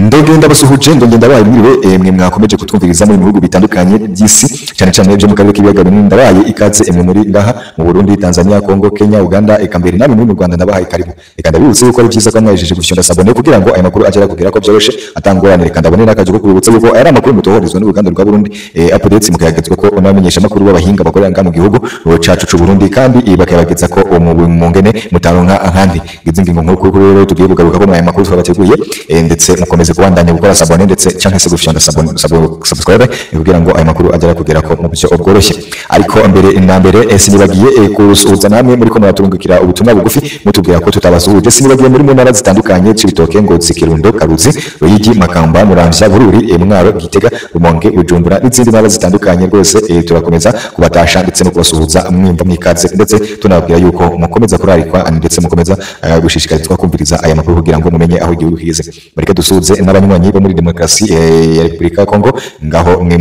ndogenda basuhuje ndogenda baye mwiriwe mwe mwakomeje kutwumviriza mu bihugu bitandukanye by'isi cyane cyane byo mu karere k'ibiyaga binini ndabaye ikaze mwe muri ngaha mu Burundi Tanzania Kongo Kenya Uganda eka mbere namwe mu Rwanda ndabahaye karibu reka ndabibutse yuko ari byiza ko mwajeje gufyonda sabone kugira ngo aya makuru agera kugera ko byoroshe atangorane reka ndabone nakaje ko kubutsa yuko ari amakuru mutohorizwa n'uruganda rwa Burundi updates mukayagezwa ko unamenyesha makuru b'abahinga bakorera nga mu gihugu cacu c'u Burundi kandi bakayageza ko mu ngene mutaronka ahandi gizingingo nkuru rero tugiye kugaruka ko aya makuru twabateguye ndetse mukomeze kubandanya gukora sabone ndetse cyangwa se gufyonda sabone subscribe kugira ngo aya makuru agera kugera ko mu byo obworoshye ariko mbere sinibagiye kusuhuza namwe muri ko muraturungikira ubutumwa bugufi mutubwira ko tutabasuhuje sinibagiye muri mu ntara zitandukanye c'ibitoke ngo Kirundo Karuzi Ruyigi Makamba Muramvya Bururi Mwaro Gitega Rumonge Bujumbura n'izindi ntara zitandukanye rwose turakomeza kubatasha ndetse no kubasuhuza mwimba mwikaze ndetse tunabwira yuko mukomeza kurarikwa ndetse mukomeza gushishikarizwa kumviriza aya makuru kugira ngo mumenye aho igihugu kize bareke dusuhuze n'abanywanyi bo muri demokarasi ya Republika ya Kongo ngaho mwe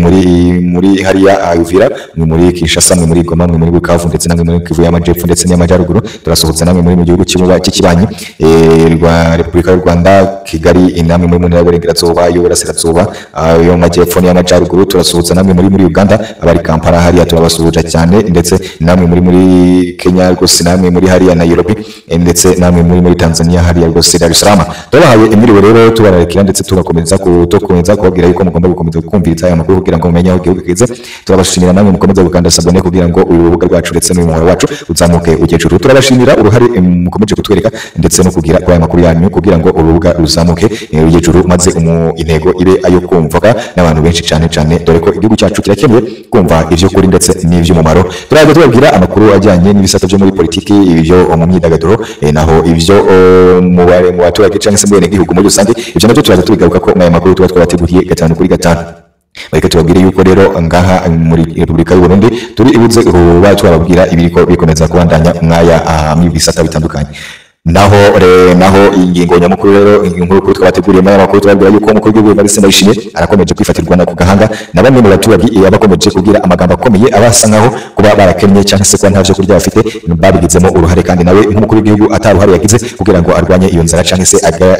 muri hariya Uvira mwe muri Kinshasa mwe muri Goma mwe muri Bukavu ndetse namwe muri Kivu y'Amajepfo ndetse n'Amajyaruguru turasuhuza namwe muri mu gihugu cy'ikibanyi rwa Republika y'u Rwanda Kigali namwe muri mu ntara y'Uburengerazuba y'Uburasirazuba yo mu Majyepfo n'Amajyaruguru turasuhuza namwe muri Uganda abari Kampala hariya turabasuhuza cyane ndetse namwe muri Kenya rwose namwe muri hariya Nairobi ndetse namwe muri Tanzania hariya rwose Dar es Salaam tubahaye imiriwe rero tubarakira ndetse tugakomeza kubabwira yuko mugomba gukomeza kumviriza aya makuru kugira ngo mumenye aho igihugu kize turabashimira namwe mukomeza gukanda sabone kugira ngo uyu rubuga rwacu ndetse n'umuhoro wacu uzamuke ugejuru turabashimira uruhare mukomeje kutwereka ndetse no kugira aya makuru yanyu kugira ngo urubuga ruzamuke ugejuru maze intego ibe ayo kumvaga n'abantu benshi cyane dore ko igihugu cyacu kirakeneye kumva ivyo kuri ndetse n'ivy'umumaro turaje tubabwira amakuru ajyanye n'ibisata byo muri politiki ibyo mu myidagaduro naho ivyo mu baturage cyangwa se mu gihugu muri rusange ivyo nabyo turaje tubigaruka ko aya makuru tuba twabateguriye 5 kuri 5 bareke tubabwire yuko rero ngaha muri Republika y'u Burundi turi ibuze uba twababwira ibiriko bikomeza kubandanya mwaya mu bisata bitandukanye naho ingingo nyamukuru rero inkuru twabateguriye mu makuru twabwira yuko umukuru w'igihugu Evariste Ndayishimiye arakomeje kwifatirwa na kugahanga na bamwe mu baturage abakomeje kugira amagambo akomeye abasa nkaho kuba barakennye cyangwa se kwa ntavyo kurya bafite babigizemo uruhare kandi nawe nk'umukuru w'igihugu ataruhare yagize kugira ngo arwanye iyo nzara cyangwa se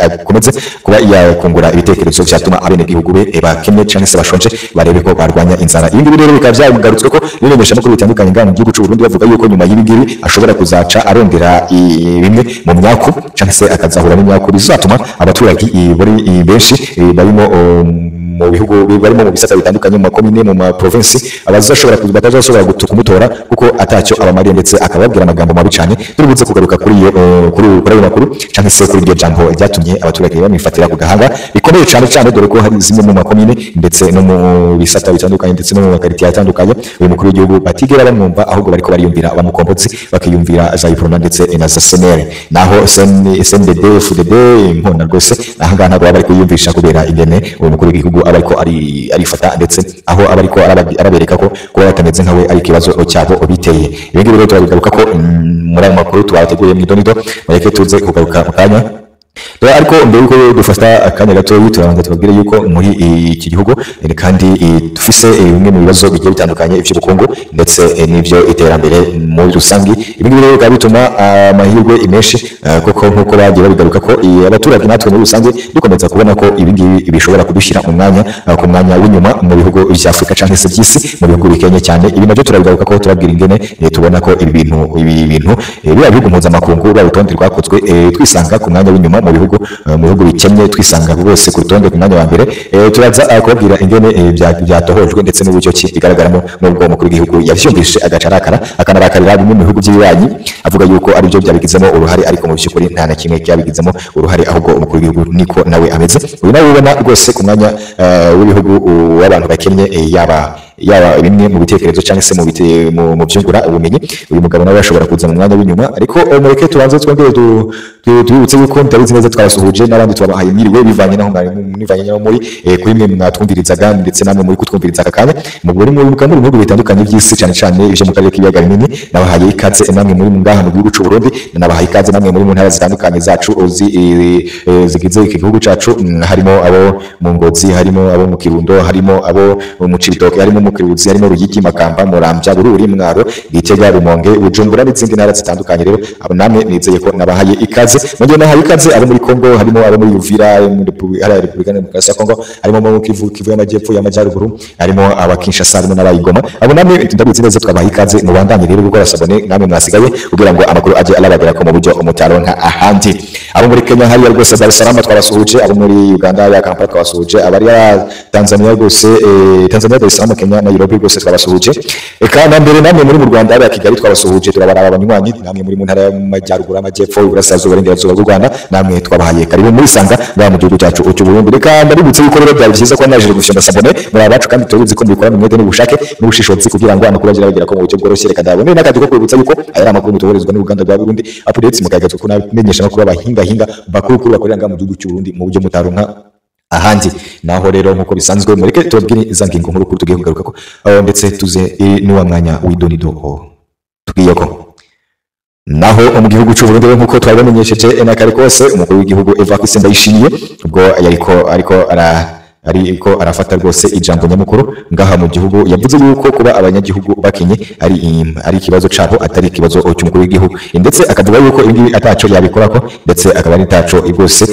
akomeze kuba yakungura ibitekerezo byatuma abene gihugu be bakennye cyangwa se bashonje barebe ko barwanya inzara ibi rero bikaba byagarutswe ko bimenyesha makuru bitandukanye ngaho mu gihugu cy'u Burundi bavuga yuko nyuma y'ibi ashobora kuzaca arondera bimwe mu myako cyangwa se akazahura n'imyako bizatuma abaturage bari benshi barimo mu bihugu barimo mu bisata bitandukanye mu makomine mu ma province batazashobora kumutora kuko atacyo abamariye ndetse akababwira amagambo mabi cyane tuributse kugaruka kuri ayo makuru cyangwa se kuri iryo jambo ryatumye abaturage bamifatira ku gahanga bikomeye cyane dore ko hari zimwe mu makomine ndetse no mu bisata bitandukanye ndetse no mu makaritiye atandukanye uyu mukuru w'igihugu batigera bamwumva ahubwo bariko bariyumvira bamukombozi bakiyumvira za iprona ndetse na za senere naho SNDD FDD impona rwose ahangana ntabwo bari kuyumvisha kubera ingene uyu mukuru w'igihugu abariko arifata ndetse aho abariko arabereka ko kuba batameze nkawe ari kibazo cyabo biteye ibingi rero turabigaruka ko muri ayo makuru twateguye mu idonido bareke tuze kugaruka mu kanya ariko mbere yuko dufata akanya gato turabanza tubabwire yuko muri iki gihugu kandi dufise bimwe mu bibazo bigiye bitandukanye iby'ubukungu ndetse n'ibyo iterambere muri rusangi ibi rero bikaba bituma amahirwe imeshi koko nkuko bagiye babigaruka ko abaturage natwe muri rusange dukomeza kubona ko ibi ngibi bishobora kudushyira ku mwanya w'inyuma mu bihugu bya Afrika cyangwa se by'isi mu bihugu bikenye cyane ibi nabyo turabigaruka ko turabwira ingene tubona ko ibi bintu biba bihugu mpuzamakungu barutonde rwakozwe twisanga ku mwanya w'inyuma mu bihugu bikennye twisanga bose ku rutonde ku mwanya wa mbere turaza kubabwira ingene byatohojwe ndetse n'uburyo kigaragaramo n'ubwo umukuru w'igihugu yavyumvise akanarakarira bimwe mu bihugu by'ibanyi avuga yuko ari byo byabigizemo uruhare ariko mu by'ukuri nta na kimwe cyabigizemo uruhare ahubwo umukuru w'igihugu niko nawe ameze uyu nawe ubona rwose ku mwanya w'ibihugu w'abantu bakennye yaba bimwe mu bitekerezo cyangwa se mu byungura ubumenyi uyu mugabo nawe ashobora kuza mu mwanya w'inyuma ariko mureke tubanze twongere tubibutse yuko ndabizi neza twabasuhuje n'abandi tubabahaye mwiriwe bivanye naho muri kuri mwe mwatwumvirizaga ndetse namwe muri kutwumviriza aka kanya mu bihugu bitandukanye by'isi cyane ibyo mu karere k'ibiyaga binini nabahaye ikaze namwe muri ngaha mu gihugu cy'u Burundi nabahaye ikaze namwe muri mu ntara zitandukanye zacu zigize iki gihugu cyacu harimo abo mu Ngozi harimo abo mu Kirundo harimo abo mu Cibitoke harimo harimo Kiruzi harimo Ruyigi Makamba Muramvya Bururi Mwaro Gitega Rumonge Bujumbura n'izindi ntara zitandukanye rero abo namwe nizeye ko nabahaye ikaze mu gihe nahaye ikaze abo muri Kongo harimo abo muri Uvira muri Repubulika Demokarasi ya Kongo harimo mu Kivu y'amajyepfo y'amajyaruguru harimo abakinshasa harimo n'abayigoma abo namwe ndabizi neza twabahaye ikaze mu bandanye rero gukora sabone namwe mwasigaye kugira ngo amakuru aje alabagera ko mu buryo umutaronka ahandi abo muri Kenya hariya rwose Dar es Salaam twabasuhuje abo muri Uganda ya Kampala twabasuhuje abari ya Tanzania rwose Tanzania Dar es Salaam Kenya na Nairobi rwose twabasuhuje eka na mbere namwe muri mu Rwanda ya Kigali twabasuhuje turabaraba abanywanyi namwe muri mu ntara y'amajyaruguru amajyepfo y'Iburasirazuba n'Inderazuba bw'u Rwanda namwe twabahaye karibu muri sanga bwa mu gihugu cyacu cy'u Burundi reka ndabibutse yuko rero byari byiza ko naje gufisha sabone muri abacu kandi tubizi ko mbikora mu mwete n'ubushake n'ubushishozi kugira ngo amakuru agera bagera ko mu buryo bworoshye reka ndabone n'akandi ko kwibutsa yuko aya amakuru mutoherezwa n'Uganda bwa Burundi updates mukagaza ko namenyesha makuru abahinga bakuru bakorera nga mu gihugu cy'u Burundi mu buryo mutaronka ahandi naho rero nkuko bisanzwe mureke tubabwire izangingo nkuru kuri tugiye kugaruka ko ndetse tuze n'uwa mwanya w'idonido tugiye ko naho mu gihugu cy'u Burundi nkuko twabamenyesheje nakare kose umukuru w'igihugu Evariste Ndayishimiye ubwo ariko arafata rwose ijambo nyamukuru ngaha mu gihugu yavuze yuko kuba abanyagihugu bakenye ari ikibazo cabo atari ikibazo cy'umukuru w'igihugu ndetse akavuga yuko ibi ataco yabikorako ndetse akaba ari taco rwose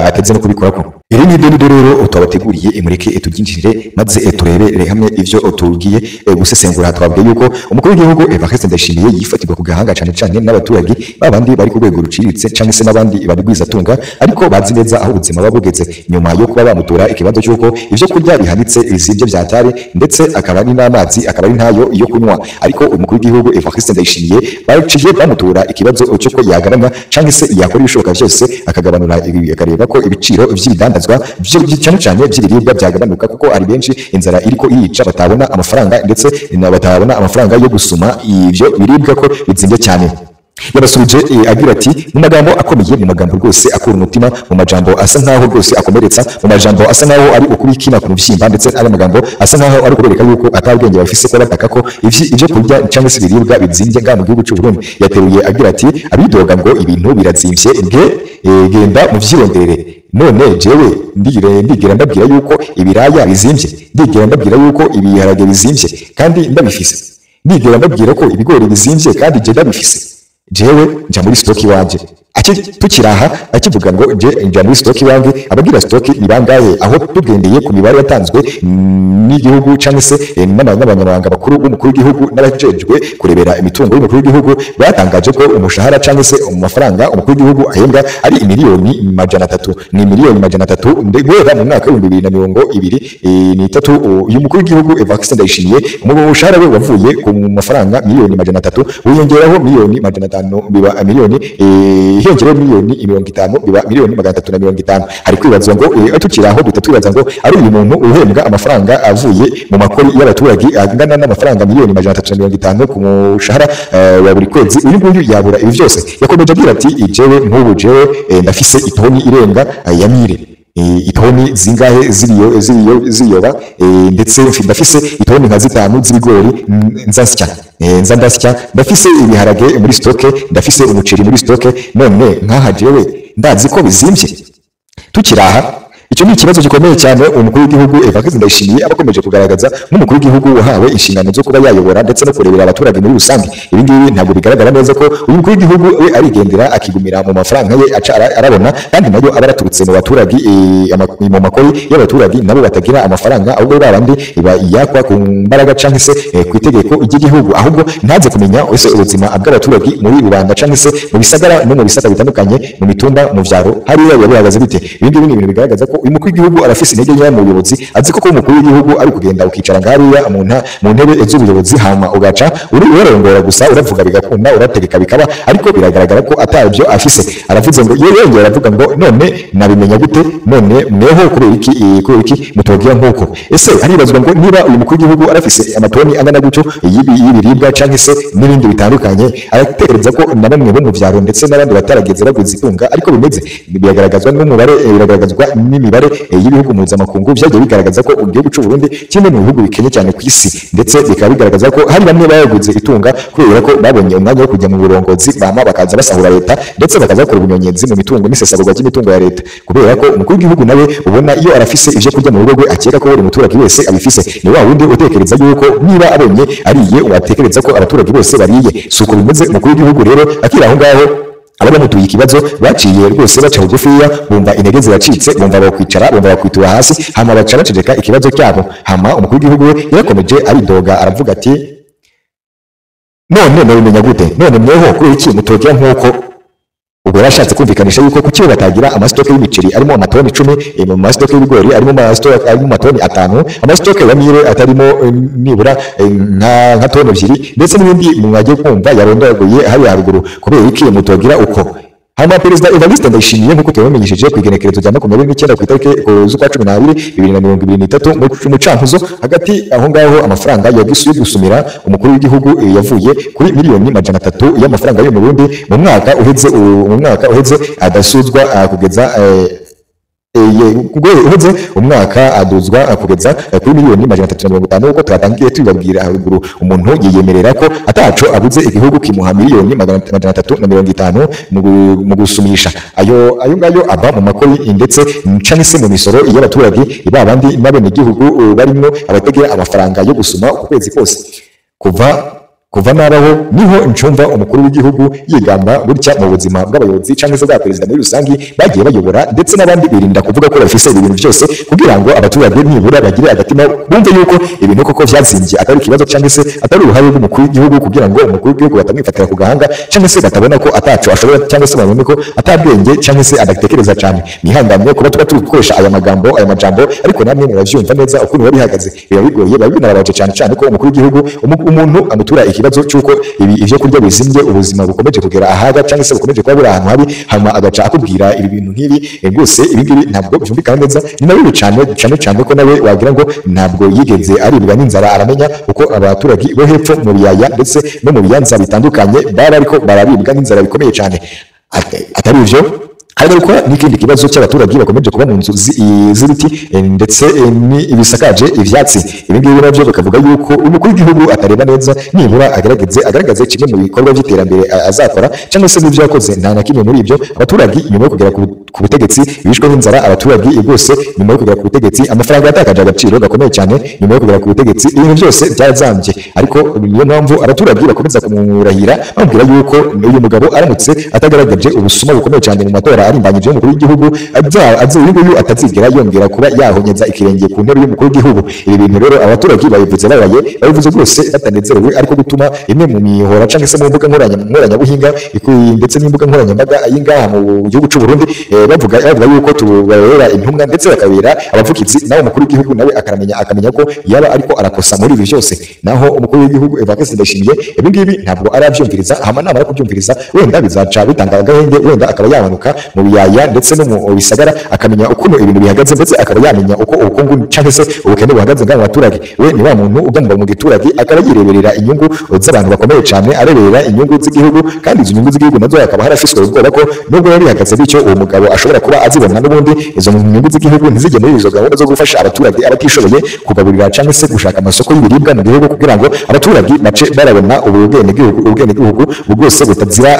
ateze no kubikorako iri ni deni rero utabateguriye mureke tubyinjirire maze turebere hamwe ivyo tugiye gusesengura twabwiye yuko umukuru w'igihugu Evariste Ndayishimiye yifatirwa ku gahanga cyane n'abaturage babandi bari ku rwego ruciritse cyangwa se n'abandi barigwiza tunga ariko bazi neza aho ubuzima babugeze nyuma yo kuba bamutura ikibazo cyuko ivyo kurya bihanitse bizibye byatari ndetse akaba ari n'amazi akaba ari ntayo yo kunywa ariko umukuru w'igihugu Evariste Ndayishimiye baciye bamutura ikibazo cyuko yagaranya cyangwa se yakora ibishoboka byose akagabanura akareba ko ibiciro vy'ibidanda cyane by'ibiribwa byagabanuka kuko ari benshi inzara iriko yica batabona amafaranga ndetse batabona amafaranga yo gusuma ivyo biribwa ko bizimbye cyane yabasubije agira ati mu magambo akomeye mu magambo rwose akura umutima mu majambo asa nkaho rwose akomeretsa mu majambo asa nkaho ari ukubikina ku byimba ndetse ari amagambo asa nkaho ari kubereka yuko atabwenge bafise ko bataka ko ivyo kurya cyangwa se ibiribwa bizimbye nga mu gihugu cy'u Burundi yateruye agira ati abidoga ngo ibintu birazimvye genda mu vyirondere none jewe ndigera ndabwira yuko ibiraya bizimvye ndigera ndabwira yuko ibiharage bizimvye kandi ndabifise ndigera ndabwira ko ibigori bizimvye kandi je ndabifise jewe nja muri stoki wanje tukiraha akivuga ngo je nja muri stoki wange abagira stoki ni bangaye aho tugendeye ku mibare yatanzwe n'igihugu cyangwa se n'abanyamabanga bakuru b'umukuru w'igihugu n'abajejwe kurebera imitungo y'umukuru w'igihugu batangaje ko umushahara cyangwa se amafaranga umukuru w'igihugu ahembwa ari miliyoni 300 ni miliyoni 300 ndegera mu mwaka wa 2023 uyu mukuru w'igihugu Evariste Ndayishimiye umushahara we wavuye ku mafaranga miliyoni 300 wiyongeraho miliyoni 500 biba miliyoni hiyongeraho miliyoni 50 biba miliyoni 350 hari kwibazwa ngo tukiraho dutatwibaza ngo ari uyu muntu uhembwa amafaranga avuye mu makori y'abaturage angana n'amafaranga miliyoni 350 ku mushahara wa buri kwezi uyu nguyu yabura ibi byose yakomeje agira ati jewe nk'ubu jewe ndafise itoni irenga ya mire itoni zingahe ziriyoba ndetse ndafise itoni nka 5 z'ibigori nzandasya ndafise ibiharage muri stoke ndafise umuceri muri stoke none nkaha jewe ndazi ko bizimvye tukiraha icyo ni ikibazo gikomeye cyane umukuru w'igihugu Evariste Ndayishimiye abakomeje kugaragaza nk'umukuru w'igihugu wahawe inshingano zo kuba yayobora ndetse no kurebera abaturage muri rusange ibi ngibi ntabwo bigaragara neza ko uyu mukuru w'igihugu we arigendera akigumira mu mafaranga ye arabona kandi nayo aba araturutse mu baturage mu makori y'abaturage nabo batagira amafaranga ahubwo babandi yakwa ku mbaraga cyangwa se ku itegeko ry'igihugu ahubwo ntaze kumenya ese ubuzima bw'abaturage muri rubanda cyangwa se mu bisagara no mu bisaka bitandukanye mu mitumba mu vyaro hariya yabihagaze bite ibi ngibi ni ibintu bigaragaza ko uyu mukuru w'igihugu arafise intege nke mu buyobozi azi ko umukuru w'igihugu ari kugenda ukicara ngariya mu ntebe z'ubuyobozi hama ugaca urarongora gusa uravuga bigakunda urategeka bikaba ariko biragaragara ko atabyo afise aravuze ngo yongera aravuga ngo none nabimenya gute none mweho kubera iki mutogira nk'uko ese aribazwa ngo niba uyu mukuru w'igihugu arafise amatoni angana gutyo y'ibiribwa cyangwa se n'ibindi bitandukanye aratekereza ko na bamwe bo mu vyaro ndetse n'abandi batarageze baguze itunga ariko bimeze biragaragazwa n'umubare biragaragazwa n'imibare mibare y'ibihugu mpuzamakungu vyagiye bigaragaza ko igihugu cy'u Burundi kimwe mu bihugu bikenye cyane ku isi, ndetse bikaba bigaragaza ko hari bamwe bayaguze itunga kubera ko babonye umwanya wo kujya mu burongozi bama bakaza basahura leta, ndetse bakaza gukora ubunyonyezi mu mitungo n'isesagurwa ry'imitungo ya leta, kubera ko umukuru w'igihugu nawe ubona iyo arafise ivyo kurya mu rugo rwe akeka ko buri muturage wese abifise, ni wa wundi utekereza yuko niba abonye ariye ubatekereza ko abaturage bose bariye. Suko bimeze umukuru w'igihugu rero akira aho ngaho abamutuye ikibazo baciye rwose baca bugufiya, bumva intege ziracitse, bumva bakwicara, bumva bakwitura hasi, hama baca baceceka ikibazo cyabo. Hama umukuru w'igihugu we yarakomeje aridoga aravuga ati none mubimenya gute, none mweho kuri iki mutokera nk'uko ubwo yarashatse kumvikanisha yuko kuki batagira amasitoke y'imiceri arimo amatoni 10, mu masitoke y'ibigori arimo amatoni 5, amasitoke ya mire atarimo nibura nka toni 2, ndetse n'ibindi mwagiye kumva yarondoguye hari haruguru, kubera iki mutogira uko. Hama Perezida Evariste Ndayishimiye nk'uko tubamenyesheje ku igenekerezo rya 29 ku itariki z'ukwa 12 2023 mu Cankuzo, hagati aho ngaho amafaranga yagisuye gusumira umukuru w'igihugu yavuye kuri miliyoni 300 y'amafaranga yo mu Burundi mu mwaka uheze adasuzwa kugeza uheze umwaka aduzwa kugeza kuri miliyoni 350 uko twatangiye tubabwira haruguru. Umuntu yiyemerera ko ataco abuze igihugu kimuha miliyoni 350 mu gusumisha ayo ngayo aba mu makori, ndetse canise mu misoro y'abaturage babandi n'abene igihugu barimo abategera amafaranga yo gusuma ku kwezi kose. Kuva nabaho niho ncumva umukuru w'igihugu yigamba gutya mu buzima bw'abayobozi cyangwa se bwa perezida muri rusangi bagiye bayobora, ndetse n'abandi birinda kuvuga ko bafise ibintu byose kugira ngo abaturage nibura bagire agatima bumve yuko ibintu koko vyazimbye atari ikibazo cyangwa se atari uruhare rw'umukuru w'igihugu, kugira ngo umukuru w'igihugu batamwifatira ku gahanga cyangwa se batabona ko ataco ashobora cyangwa se babone ko atabwenge cyangwa se adatekereza cyane. Nihangamye kuba tuba turi gukoresha aya majambo ariko namwe muravyumva neza ukuntu bari hagaze, biba bigoye biba binarabaje cyane ko umukuru w'igihugu umuntu amutura ikibazo cyuko ivyo kurya bizimbye, ubuzima bukomeje kugera ahaga cyangwa se bukomeje kuba buri ahantu habi, hama agaca akubwira ibi bintu nk'ibi rwose ibi ngibi ntabwo byumvikana neza. Ni nawe cyane ko nawe wagira ngo ntabwo yigeze aribwa n'inzara, aramenya uko abaturage bo hepfo mu biyaya ndetse no mu biyanza bitandukanye baba ariko barabibwa n'inzara bikomeye cyane. Atari ivyo hagaruka n'ikindi kibazo cy'abaturage bakomeje kuba mu nzu z'ibiti ndetse ibisakaje ivyatsi. Ibi ngibi nabyo bakavuga yuko umukuru w'igihugu atareba neza, nibura agaragaze kimwe mu bikorwa by'iterambere azakora cyangwa se n'ibyo yakoze. Nta na kimwe muri ibyo abaturage nyuma yo kugera ku butegetsi bishwe n'inzara, abaturage rwose nyuma yo kugera ku butegetsi amafaranga yatakaje agaciro gakomeye cyane nyuma yo kugera ku butegetsi, ibintu byose byazambye. Ariko niyo mpamvu abaturage bakomeza kumurahira bamubwira yuko uyu mugabo aramutse atagaragaje ubusuma bukomeye cyane mu matora arimbanyije umukuru w'igihugu uyu atazigera yongera kuba yahonyeza ikirenge ku ntebe y'umukuru w'igihugu. Ibi bintu rero abaturage babivuze rwose batanezerewe, ariko gutuma imwe mu mihora cyangwa se mu mbuga nkoranyambuhinga ndetse n'imbuga nkoranyambaga y'ingaha mu gihugu cy'u Burundi bavuga yuko tubabera intumwa ndetse bakabera abavugizi, naho umukuru w'igihugu nawe akamenya ko yaba ariko arakosa muri ibi byose. Naho umukuru w'igihugu Evariste Ndayishimiye ibi ngibi ntabwo arabyumviriza, hama namara kubyumviriza wenda bizaca bitanga agahenge, wenda akaba yamanuka mu biyaya ndetse no mu bisagara akamenya ukuntu ibintu bihagaze, ndetse akaba yamenya uko ubukungu cyangwa se ubukene buhagaze ngaho abaturage. We ni wa muntu ugomba mu giturage akaba yireberera inyungu z'abantu bakomeye cyane, areberera inyungu z'igihugu, kandi izo nyungu z'igihugu nazo akaba harafiswe ubwoba ko nubwo yari bihagaze bityo uwo mugabo ashobora kuba azibona n'ubundi izo nyungu z'igihugu ntizijye muri izo gahunda zo gufasha abaturage abatishoboye kugaburira cyangwa se gushaka amasoko y'ibiribwa mu gihugu, kugira ngo abaturage bace barabona ubwenegihugu bwose buzira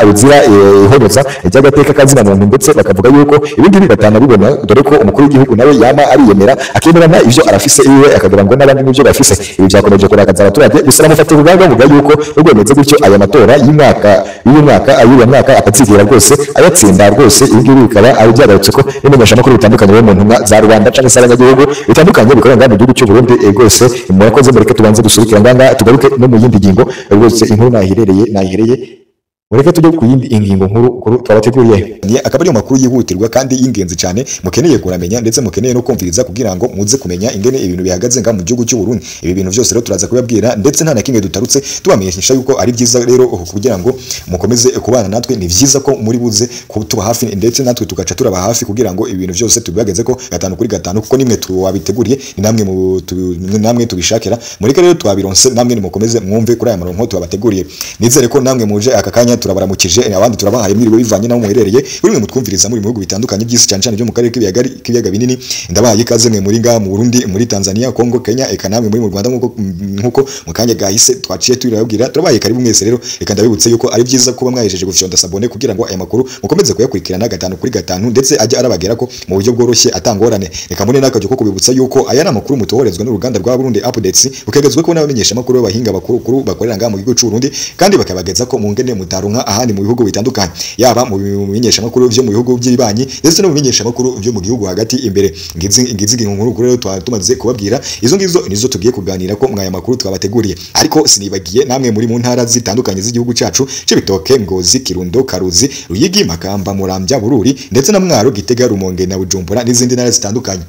ihonyoza ry'agateka kazina muntu, ndetse bakavuga yuko ibi ngibi batanabibona, dore ko umukuru w'igihugu nawe yama ariyemera akemerana ivyo arafise iwe akagira ngo n'abandi n'ivyo bafise. Ibi byakomeje kurakaza abaturage, gusa bamufatiye ubwabo bavuga yuko rwemeze gutyo aya matora y'uyu mwaka atazigera rwose ayatsinda rwose. Ibi ngibi bikaba ari byagarutse ko n'imenyeshamakuru bitandukanye bo mu ntumwa za rubanda cyangwa se abanyagihugu bitandukanye bikorera ngaha mu gihugu cy'u Burundi rwose. Murakoze, mureke tubanze dusubikira ngaha tugaruke no mu yindi ngingo rwose. Inkuru nahihereye mureke tujye ku yindi ingingo nkuru twabateguriye. Akaba ari makuru yihutirwa kandi y'ingenzi cyane mukeneye kuramenya ndetse mukeneye no kumviriza kugira ngo muze kumenya ingene ibintu bihagaze nga mu gihugu cy'u Burundi. Ibi bintu byose rero turaza kubabwira, ndetse nta na kimwe dutarutse tubamenyesha yuko ari byiza rero kugira ngo mukomeze kubana natwe. Ni byiza ko muri buze kutuba hafi, ndetse natwe tugaca turaba hafi kugira ngo ibi bintu byose tubibageze ko 5 kuri 5, kuko nimwe tuwabiteguriye ni namwe tubishakira. Mureke rero twabironse namwe nimukomeze mwumve kuri aya maronko tubabateguriye. Nizere ko namwe muje aka kanya kanya turabaramukije abandi turabahaye mwiriwe bivanye naho muherereye buri mwe mutwumviriza muri mu bihugu bitandukanye by'isi cyane cyane byo mu karere k'ibiyaga binini ndabahaye ikaze mwe muri ngaha mu Burundi muri Tanzania Kongo Kenya eka namwe muri mu Rwanda nkuko mu kanya gahise twaciye turababwira turabaye karibu mwese rero reka ndabibutse yuko ari byiza kuba mwajeje gufyonda sabone kugira ngo aya makuru mukomeze kuyakurikirana gatanu kuri gatanu ndetse ajya arabagera ko mu buryo bworoshye atangorane reka mbone nakajyo ko kubibutsa yuko aya namakuru mutohorezwa n'uruganda rwa Burundi Updates ukagezwe ko n'abamenyesha makuru bahinga bakuru bakorera ngaha mu gihugu cy'u Burundi kandi bakabageza ko mu ngene mutarunka ahandi mu bihugu bitandukanye yaba mu bimenyesha makuru byo mu bihugu by'ibanyi ndetse no mu bimenyesha makuru byo mu gihugu hagati imbere ngizi inkuru kuri rero tumaze kubabwira izo ngizo nizo tugiye kuganira ko mwaya makuru twabateguriye ariko sinibagiye namwe muri mu ntara zitandukanye z'igihugu cyacu Cibitoke Ngozi Kirundo Karuzi Ruyigi Makamba Muramvya Bururi ndetse na Mwaro Gitega Rumonge na Bujumbura n'izindi ntara zitandukanye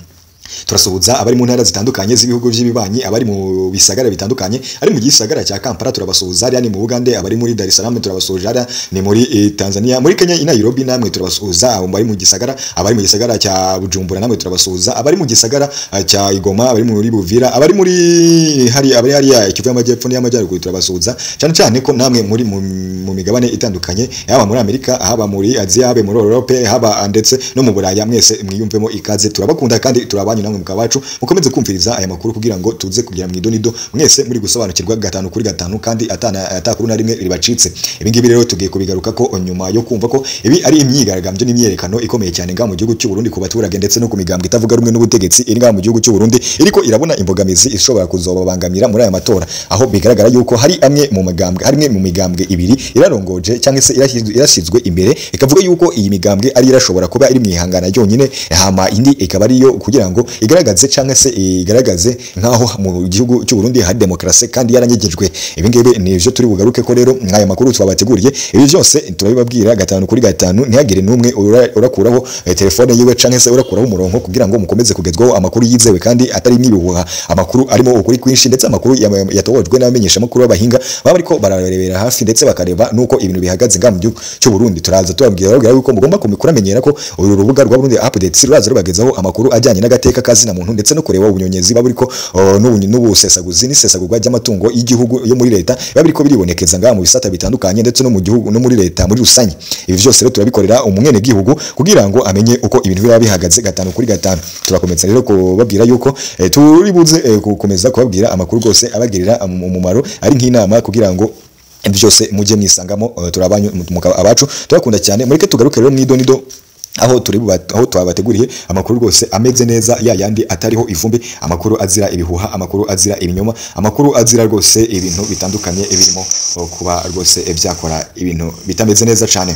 turasuhuza abari mu ntara zitandukanye z'ibihugu by'ibibanyi abari mu bisagara bitandukanye ari mu gisagara cya Kampala turabasuhuza ari ni mu Uganda abari muri Dar es Salaam turabasuhuza ari ni muri Tanzania muri Kenya i Nairobi namwe turabasuhuza abari mu gisagara cya Bujumbura namwe turabasuhuza abari mu gisagara cya Igoma abari muri Buvira abari hari Kivu y'Amajyepfo n'Amajyaruguru turabasuhuza cyane cyane ko namwe muri mu migabane itandukanye yaba muri Amerika haba muri Asia haba muri Europe haba ndetse no mu Buraya mwese mwiyumvemo ikaze turabakunda kandi turabanye namwe mukabacu mukomeze kumviriza aya makuru kugira ngo tuze kugira mwidonido mwese muri gusobanukirwa gatanu kuri gatanu kandi atakuru na rimwe ribacitse ibi ngibi rero tugiye kubigaruka ko nyuma yo kumva ko ibi ari imyigaragambyo n'imyerekano ikomeye cyane ngaha mu gihugu cy'u Burundi ku baturage ndetse no ku migambwe itavuga rumwe n'ubutegetsi iri ngaha mu gihugu cy'u Burundi iriko irabona imbogamizi ishobora kuzobabangamira muri aya matora aho bigaragara yuko hari amwe mu migambwe ibiri irarongoje cyangwa se irashyizwe imbere ikavuga yuko iyi migambwe ari irashobora kuba iri mwihangana yonyine hama indi ikaba ariyo kugira ngo igaragaze cyangwa se igaragaze nkaho mu gihugu cy'u Burundi hari demokrasi kandi yaranyegejwe ibi ngibi nivyo turi bugaruke ko rero mwaya makuru twabateguriye ibi byose turabibabwira gatanu kuri gatanu ntihagire numwe urakuraho telefone yiwe cyangwa se urakuraho umurongo kugira ngo mukomeze kugezwaho amakuru yizewe kandi atari nibihuha amakuru arimo ukuri kwinshi ndetse amakuru yatowojwe n'abamenyesha makuru b'abahinga baba ariko bararebera hafi ndetse bakareba nuko ibintu bihagaze ngaha mu gihugu cy'u Burundi turaza tubabwira yuko mugomba kuramenyera ko uru rubuga rwa Burundi Updates ruraza rubagezaho amakuru ajyanye n'agateka kazina muntu ndetse no kureba ubunyonyezi baburiko n'ubusesaguzi n'isesagurwa ry'amatungo y'igihugu yo muri leta babiriko biribonekeza ngaha mu bisata bitandukanye ndetse no mu gihugu no muri leta muri rusanyi ibi byose rero turabikorera umwene gihugu kugira ngo amenye uko ibintu biba bihagaze gatanu kuri gatanu turakomeza rero kubabwira yuko turi buze gukomeza kubabwira amakuru gose abagirira umumaro ari nk'inama kugira ngo byose mujye mwisangamo turabanyu abacu turakunda cyane mureke tugaruke rero mwidonido aho twabateguriye amakuru rwose ameze neza yandi atariho ivumbi amakuru azira ibihuha amakuru azira ibinyoma amakuru azira rwose ibintu bitandukanye birimo kuba rwose byakora ibintu bitameze neza cyane